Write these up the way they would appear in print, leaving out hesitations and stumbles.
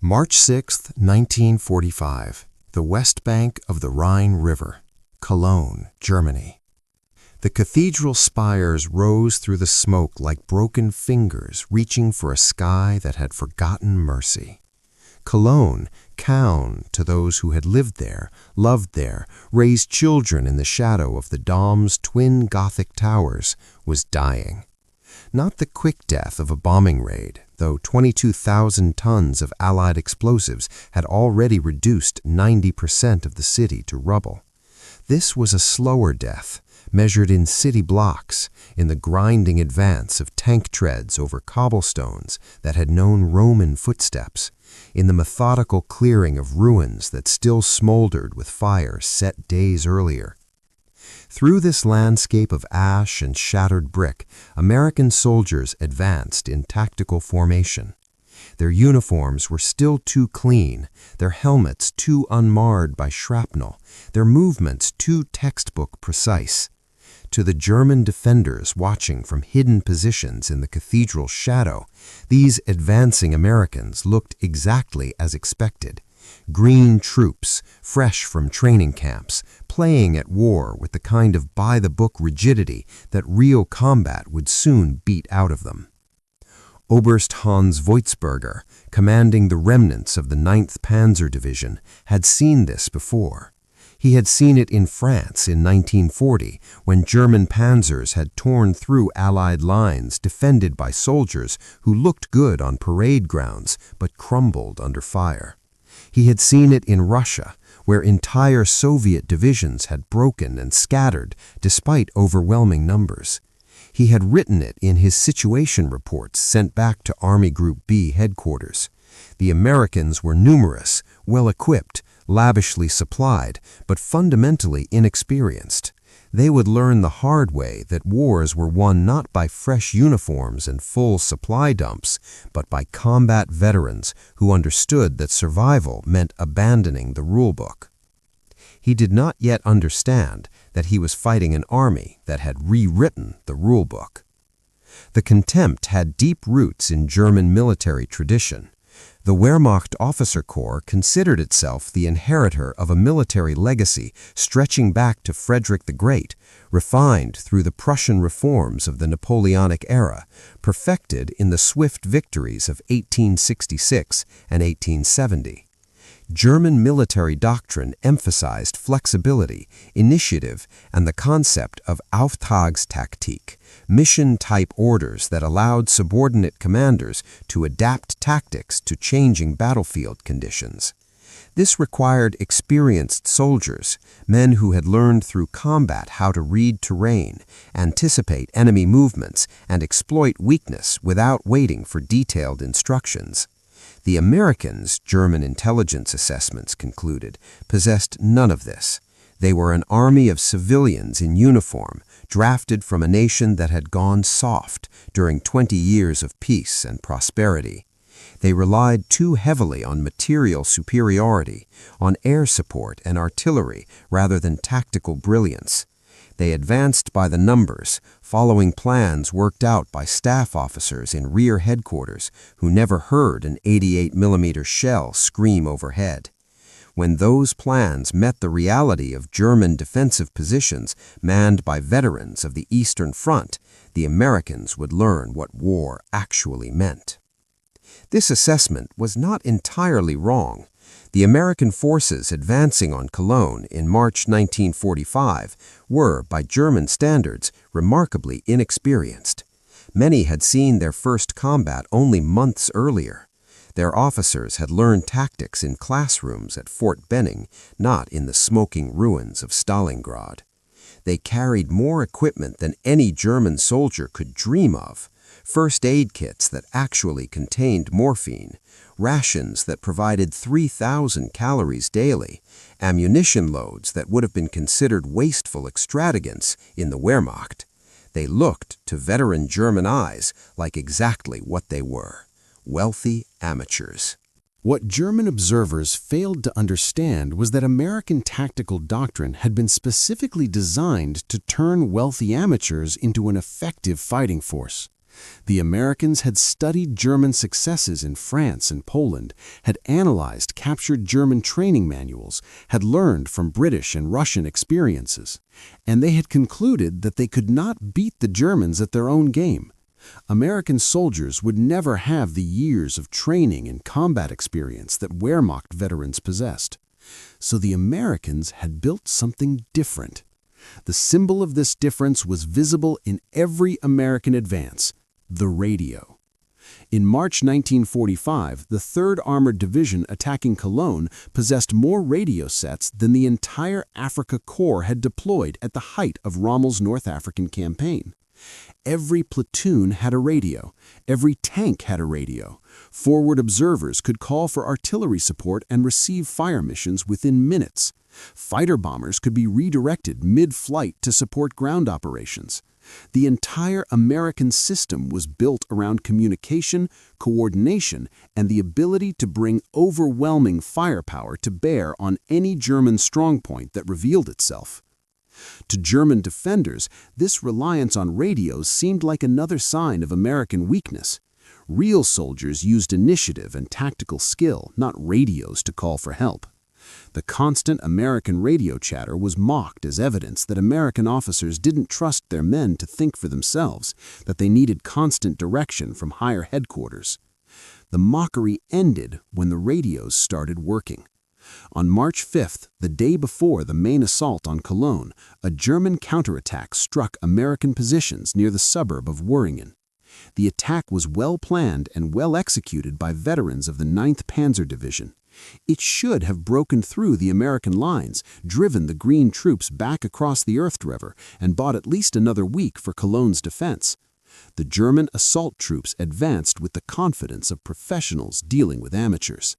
March 6, 1945, the west bank of the Rhine River, Cologne, Germany. The cathedral spires rose through the smoke like broken fingers reaching for a sky that had forgotten mercy. Cologne, Cologne to those who had lived there, loved there, raised children in the shadow of the Dom's twin Gothic towers, was dying. Not the quick death of a bombing raid, though 22,000 tons of Allied explosives had already reduced 90% of the city to rubble. This was a slower death, measured in city blocks, in the grinding advance of tank treads over cobblestones that had known Roman footsteps, in the methodical clearing of ruins that still smoldered with fire set days earlier. Through this landscape of ash and shattered brick, American soldiers advanced in tactical formation. Their uniforms were still too clean, their helmets too unmarred by shrapnel, their movements too textbook precise. To the German defenders watching from hidden positions in the cathedral's shadow, these advancing Americans looked exactly as expected. Green troops, fresh from training camps, playing at war with the kind of by-the-book rigidity that real combat would soon beat out of them. Oberst Hans Voitsberger, commanding the remnants of the 9th Panzer Division, had seen this before. He had seen it in France in 1940, when German panzers had torn through Allied lines defended by soldiers who looked good on parade grounds but crumbled under fire. He had seen it in Russia, where entire Soviet divisions had broken and scattered despite overwhelming numbers. He had written it in his situation reports sent back to Army Group B headquarters. The Americans were numerous, well-equipped, lavishly supplied, but fundamentally inexperienced. They would learn the hard way that wars were won not by fresh uniforms and full supply dumps, but by combat veterans who understood that survival meant abandoning the rulebook. He did not yet understand that he was fighting an army that had rewritten the rulebook. The contempt had deep roots in German military tradition. The Wehrmacht officer corps considered itself the inheritor of a military legacy stretching back to Frederick the Great, refined through the Prussian reforms of the Napoleonic era, perfected in the swift victories of 1866 and 1870. German military doctrine emphasized flexibility, initiative, and the concept of Auftragstaktik, mission-type orders that allowed subordinate commanders to adapt tactics to changing battlefield conditions. This required experienced soldiers, men who had learned through combat how to read terrain, anticipate enemy movements, and exploit weakness without waiting for detailed instructions. The Americans, German intelligence assessments concluded, possessed none of this. They were an army of civilians in uniform, drafted from a nation that had gone soft during 20 years of peace and prosperity. They relied too heavily on material superiority, on air support and artillery rather than tactical brilliance. They advanced by the numbers, following plans worked out by staff officers in rear headquarters who never heard an 88mm shell scream overhead. When those plans met the reality of German defensive positions manned by veterans of the Eastern Front, the Americans would learn what war actually meant. This assessment was not entirely wrong. The American forces advancing on Cologne in March 1945 were, by German standards, remarkably inexperienced. Many had seen their first combat only months earlier. Their officers had learned tactics in classrooms at Fort Benning, not in the smoking ruins of Stalingrad. They carried more equipment than any German soldier could dream of. First aid kits that actually contained morphine, rations that provided 3,000 calories daily, ammunition loads that would have been considered wasteful extravagance in the Wehrmacht. They looked, to veteran German eyes, like exactly what they were: wealthy amateurs. What German observers failed to understand was that American tactical doctrine had been specifically designed to turn wealthy amateurs into an effective fighting force. The Americans had studied German successes in France and Poland, had analyzed captured German training manuals, had learned from British and Russian experiences, and they had concluded that they could not beat the Germans at their own game. American soldiers would never have the years of training and combat experience that Wehrmacht veterans possessed. So the Americans had built something different. The symbol of this difference was visible in every American advance: the radio. In March 1945, the 3rd Armored Division attacking Cologne possessed more radio sets than the entire Africa Corps had deployed at the height of Rommel's North African campaign. Every platoon had a radio. Every tank had a radio. Forward observers could call for artillery support and receive fire missions within minutes. Fighter bombers could be redirected mid-flight to support ground operations. The entire American system was built around communication, coordination, and the ability to bring overwhelming firepower to bear on any German strongpoint that revealed itself. To German defenders, this reliance on radios seemed like another sign of American weakness. Real soldiers used initiative and tactical skill, not radios to call for help. The constant American radio chatter was mocked as evidence that American officers didn't trust their men to think for themselves, that they needed constant direction from higher headquarters. The mockery ended when the radios started working. On March 5th, the day before the main assault on Cologne, a German counterattack struck American positions near the suburb of Werringen. The attack was well planned and well executed by veterans of the 9th Panzer Division. It should have broken through the American lines, driven the Green troops back across the Earth River, and bought at least another week for Cologne's defense. The German assault troops advanced with the confidence of professionals dealing with amateurs.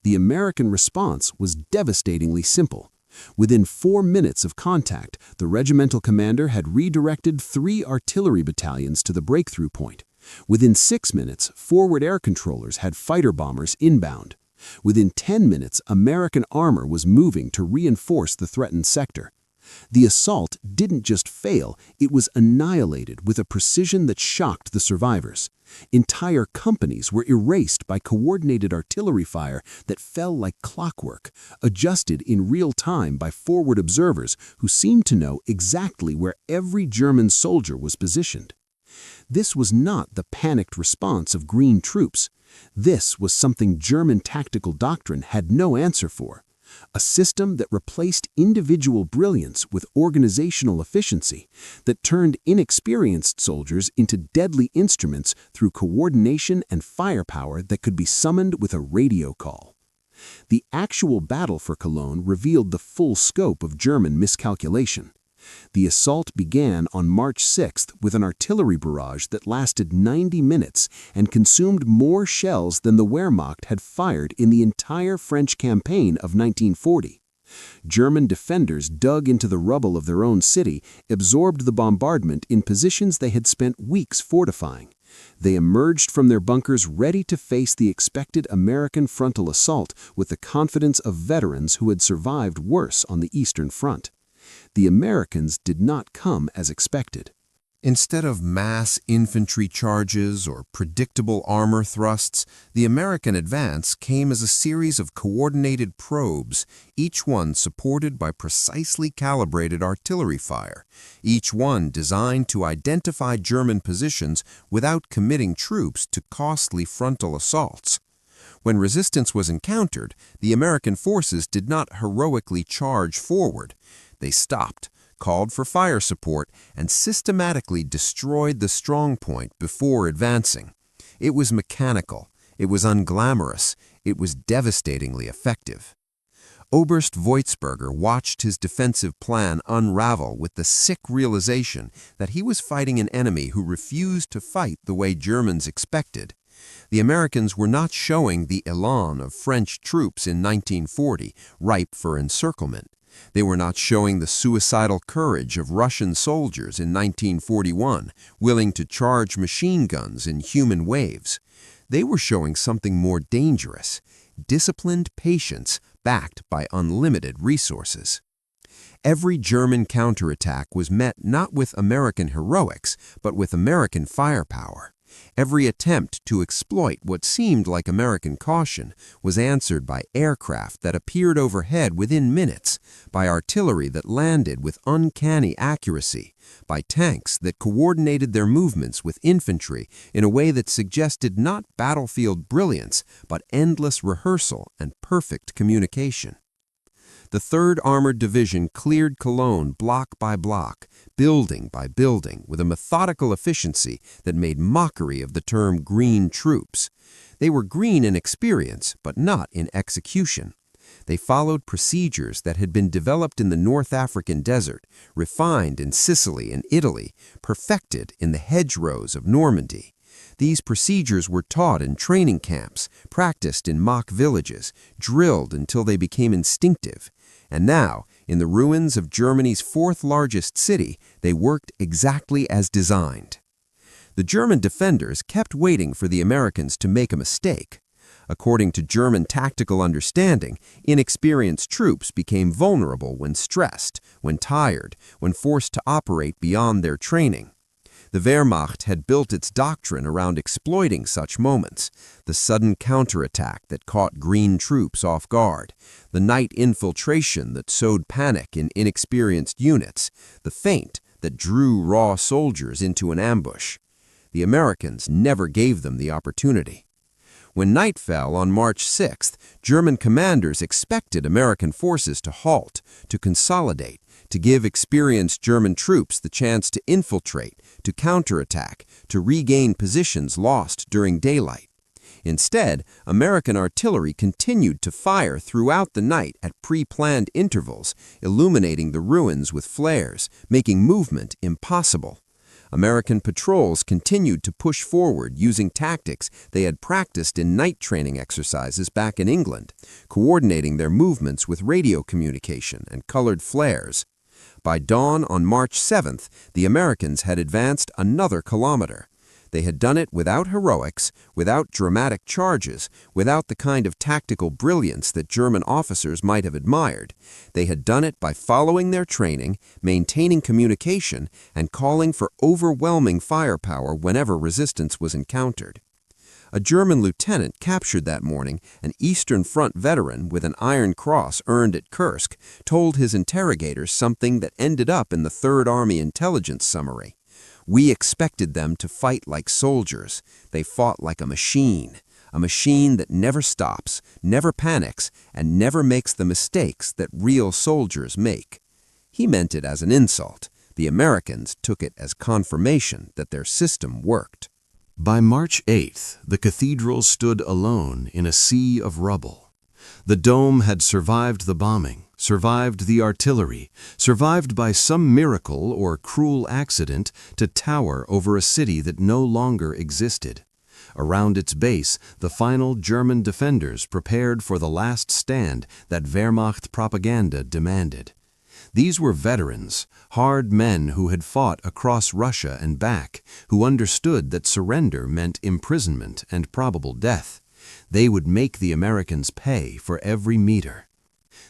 The American response was devastatingly simple. Within 4 minutes of contact, the regimental commander had redirected 3 artillery battalions to the breakthrough point. Within 6 minutes, forward air controllers had fighter bombers inbound. Within 10 minutes, American armor was moving to reinforce the threatened sector. The assault didn't just fail, it was annihilated with a precision that shocked the survivors. Entire companies were erased by coordinated artillery fire that fell like clockwork, adjusted in real time by forward observers who seemed to know exactly where every German soldier was positioned. This was not the panicked response of Green troops. This was something German tactical doctrine had no answer for. A system that replaced individual brilliance with organizational efficiency, that turned inexperienced soldiers into deadly instruments through coordination and firepower that could be summoned with a radio call. The actual battle for Cologne revealed the full scope of German miscalculation. The assault began on March 6th with an artillery barrage that lasted 90 minutes and consumed more shells than the Wehrmacht had fired in the entire French campaign of 1940. German defenders dug into the rubble of their own city, absorbed the bombardment in positions they had spent weeks fortifying. They emerged from their bunkers ready to face the expected American frontal assault with the confidence of veterans who had survived worse on the Eastern Front. The Americans did not come as expected. Instead of mass infantry charges or predictable armor thrusts, the American advance came as a series of coordinated probes, each one supported by precisely calibrated artillery fire, each one designed to identify German positions without committing troops to costly frontal assaults. When resistance was encountered, the American forces did not heroically charge forward. They stopped, called for fire support, and systematically destroyed the strong point before advancing. It was mechanical, it was unglamorous, it was devastatingly effective. Oberst Voitsberger watched his defensive plan unravel with the sick realization that he was fighting an enemy who refused to fight the way Germans expected. The Americans were not showing the elan of French troops in 1940, ripe for encirclement. They were not showing the suicidal courage of Russian soldiers in 1941, willing to charge machine guns in human waves. They were showing something more dangerous: disciplined patience backed by unlimited resources. Every German counterattack was met not with American heroics, but with American firepower. Every attempt to exploit what seemed like American caution was answered by aircraft that appeared overhead within minutes, by artillery that landed with uncanny accuracy, by tanks that coordinated their movements with infantry in a way that suggested not battlefield brilliance, but endless rehearsal and perfect communication. The 3rd Armored Division cleared Cologne block by block, building by building, with a methodical efficiency that made mockery of the term green troops. They were green in experience, but not in execution. They followed procedures that had been developed in the North African desert, refined in Sicily and Italy, perfected in the hedgerows of Normandy. These procedures were taught in training camps, practiced in mock villages, drilled until they became instinctive. And now, in the ruins of Germany's 4th largest city, they worked exactly as designed. The German defenders kept waiting for the Americans to make a mistake. According to German tactical understanding, inexperienced troops became vulnerable when stressed, when tired, when forced to operate beyond their training. The Wehrmacht had built its doctrine around exploiting such moments: the sudden counterattack that caught green troops off guard, the night infiltration that sowed panic in inexperienced units, the feint that drew raw soldiers into an ambush. The Americans never gave them the opportunity. When night fell on March 6th, German commanders expected American forces to halt, to consolidate, to give experienced German troops the chance to infiltrate, to counterattack, to regain positions lost during daylight. Instead, American artillery continued to fire throughout the night at pre-planned intervals, illuminating the ruins with flares, making movement impossible. American patrols continued to push forward using tactics they had practiced in night training exercises back in England, coordinating their movements with radio communication and colored flares. By dawn on March 7th, the Americans had advanced another kilometer. They had done it without heroics, without dramatic charges, without the kind of tactical brilliance that German officers might have admired. They had done it by following their training, maintaining communication, and calling for overwhelming firepower whenever resistance was encountered. A German lieutenant captured that morning, an Eastern Front veteran with an Iron Cross earned at Kursk, told his interrogators something that ended up in the Third Army intelligence summary. "We expected them to fight like soldiers. They fought like a machine that never stops, never panics, and never makes the mistakes that real soldiers make." He meant it as an insult. The Americans took it as confirmation that their system worked. By March 8th, the cathedral stood alone in a sea of rubble. The dome had survived the bombing, survived the artillery, survived by some miracle or cruel accident to tower over a city that no longer existed. Around its base, the final German defenders prepared for the last stand that Wehrmacht propaganda demanded. These were veterans, hard men who had fought across Russia and back, who understood that surrender meant imprisonment and probable death. They would make the Americans pay for every meter.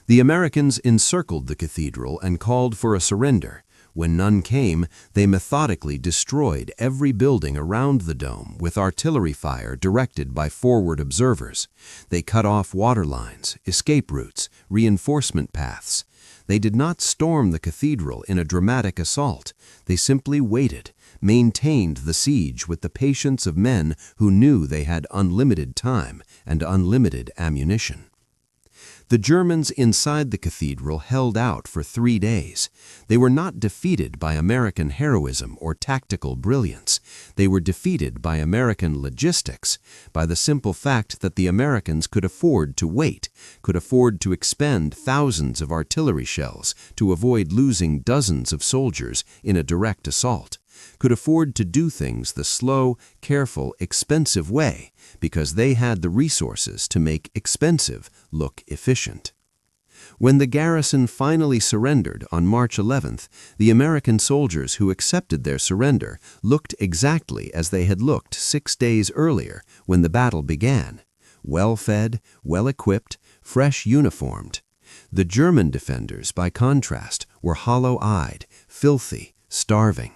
The Americans encircled the cathedral and called for a surrender. When none came, they methodically destroyed every building around the dome with artillery fire directed by forward observers. They cut off water lines, escape routes, reinforcement paths. They did not storm the cathedral in a dramatic assault. They simply waited, maintained the siege with the patience of men who knew they had unlimited time and unlimited ammunition. The Germans inside the cathedral held out for 3 days. They were not defeated by American heroism or tactical brilliance. They were defeated by American logistics, by the simple fact that the Americans could afford to wait, could afford to expend thousands of artillery shells to avoid losing dozens of soldiers in a direct assault, could afford to do things the slow, careful, expensive way because they had the resources to make expensive look efficient. When the garrison finally surrendered on March 11th, the American soldiers who accepted their surrender looked exactly as they had looked 6 days earlier when the battle began: well-fed, well-equipped, fresh uniformed. The German defenders, by contrast, were hollow-eyed, filthy, starving.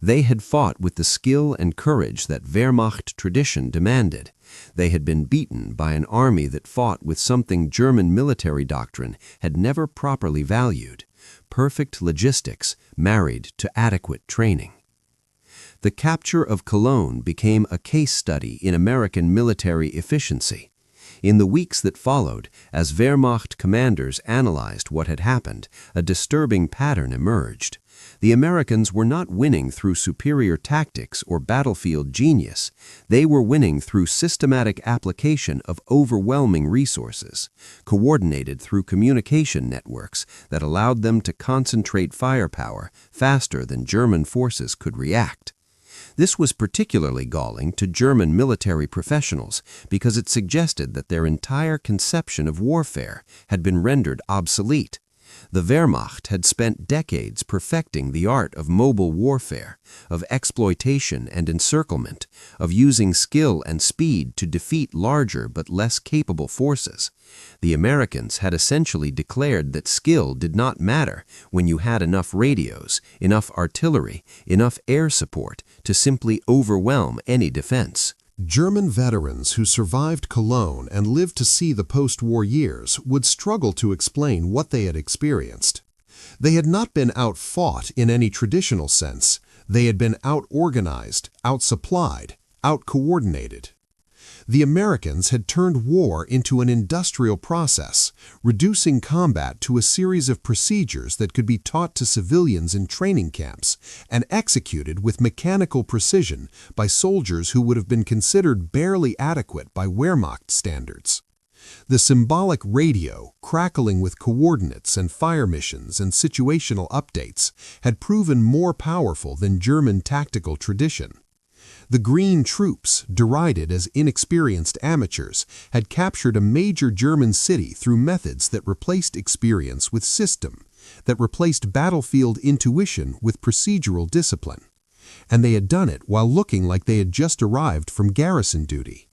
They had fought with the skill and courage that Wehrmacht tradition demanded. They had been beaten by an army that fought with something German military doctrine had never properly valued: perfect logistics married to adequate training. The capture of Cologne became a case study in American military efficiency. In the weeks that followed, as Wehrmacht commanders analyzed what had happened, a disturbing pattern emerged. The Americans were not winning through superior tactics or battlefield genius. They were winning through systematic application of overwhelming resources, coordinated through communication networks that allowed them to concentrate firepower faster than German forces could react. This was particularly galling to German military professionals because it suggested that their entire conception of warfare had been rendered obsolete. The Wehrmacht had spent decades perfecting the art of mobile warfare, of exploitation and encirclement, of using skill and speed to defeat larger but less capable forces. The Americans had essentially declared that skill did not matter when you had enough radios, enough artillery, enough air support to simply overwhelm any defense. German veterans who survived Cologne and lived to see the post-war years would struggle to explain what they had experienced. They had not been outfought in any traditional sense. They had been out-organized, out-supplied, out-coordinated. The Americans had turned war into an industrial process, reducing combat to a series of procedures that could be taught to civilians in training camps and executed with mechanical precision by soldiers who would have been considered barely adequate by Wehrmacht standards. The symbolic radio, crackling with coordinates and fire missions and situational updates, had proven more powerful than German tactical tradition. The Green Troops, derided as inexperienced amateurs, had captured a major German city through methods that replaced experience with system, that replaced battlefield intuition with procedural discipline. And they had done it while looking like they had just arrived from garrison duty.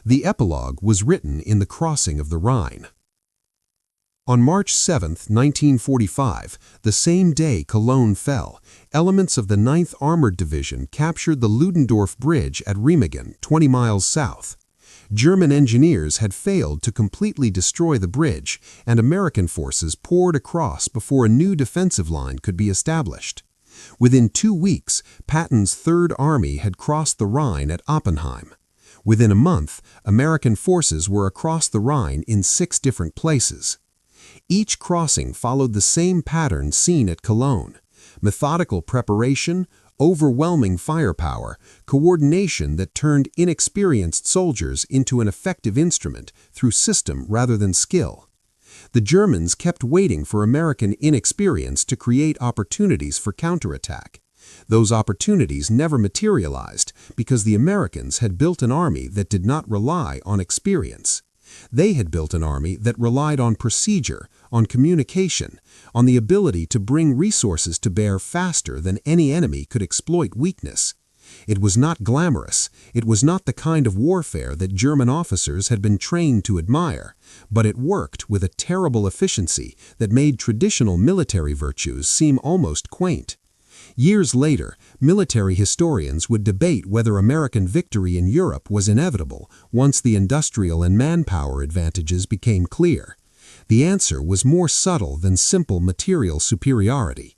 The epilogue was written in the crossing of the Rhine. On March 7, 1945, the same day Cologne fell, elements of the 9th Armored Division captured the Ludendorff Bridge at Remagen, 20 miles south. German engineers had failed to completely destroy the bridge, and American forces poured across before a new defensive line could be established. Within 2 weeks, Patton's Third Army had crossed the Rhine at Oppenheim. Within a month, American forces were across the Rhine in 6 different places. Each crossing followed the same pattern seen at Cologne: methodical preparation, overwhelming firepower, coordination that turned inexperienced soldiers into an effective instrument through system rather than skill. The Germans kept waiting for American inexperience to create opportunities for counterattack. Those opportunities never materialized because the Americans had built an army that did not rely on experience. They had built an army that relied on procedure, on communication, on the ability to bring resources to bear faster than any enemy could exploit weakness. It was not glamorous. It was not the kind of warfare that German officers had been trained to admire, but it worked with a terrible efficiency that made traditional military virtues seem almost quaint. Years later, military historians would debate whether American victory in Europe was inevitable once the industrial and manpower advantages became clear. The answer was more subtle than simple material superiority.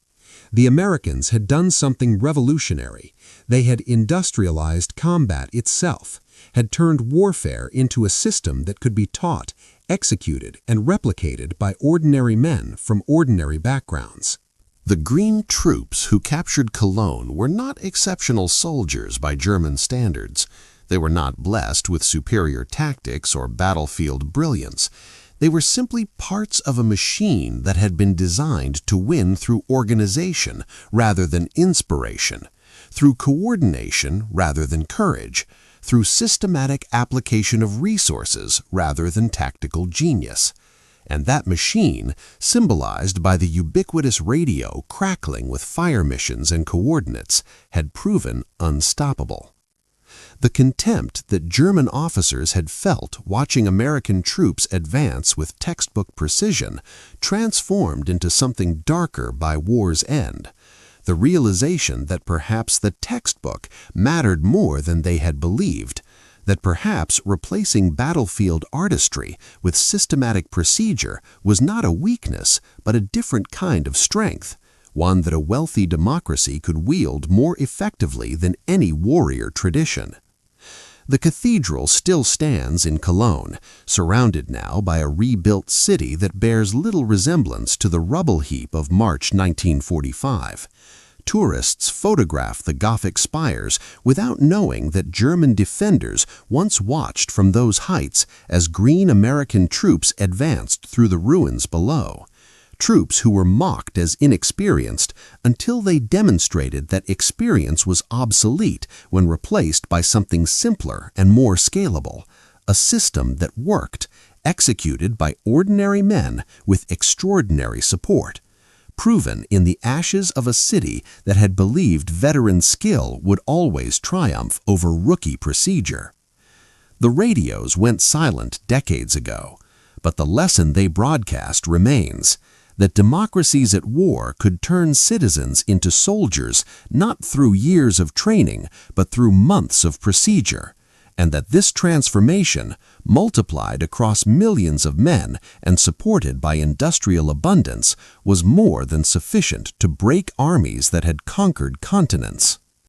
The Americans had done something revolutionary. They had industrialized combat itself, had turned warfare into a system that could be taught, executed, and replicated by ordinary men from ordinary backgrounds. The Green Troops who captured Cologne were not exceptional soldiers by German standards. They were not blessed with superior tactics or battlefield brilliance. They were simply parts of a machine that had been designed to win through organization rather than inspiration, through coordination rather than courage, through systematic application of resources rather than tactical genius. And that machine, symbolized by the ubiquitous radio crackling with fire missions and coordinates, had proven unstoppable. The contempt that German officers had felt watching American troops advance with textbook precision transformed into something darker by war's end. The realization that perhaps the textbook mattered more than they had believed, that perhaps replacing battlefield artistry with systematic procedure was not a weakness but a different kind of strength, one that a wealthy democracy could wield more effectively than any warrior tradition. The cathedral still stands in Cologne, surrounded now by a rebuilt city that bears little resemblance to the rubble heap of March 1945. Tourists photograph the Gothic spires without knowing that German defenders once watched from those heights as green American troops advanced through the ruins below. Troops who were mocked as inexperienced until they demonstrated that experience was obsolete when replaced by something simpler and more scalable, a system that worked, executed by ordinary men with extraordinary support, proven in the ashes of a city that had believed veteran skill would always triumph over rookie procedure. The radios went silent decades ago, but the lesson they broadcast remains: that democracies at war could turn citizens into soldiers not through years of training but through months of procedure, and that this transformation, multiplied across millions of men and supported by industrial abundance, was more than sufficient to break armies that had conquered continents.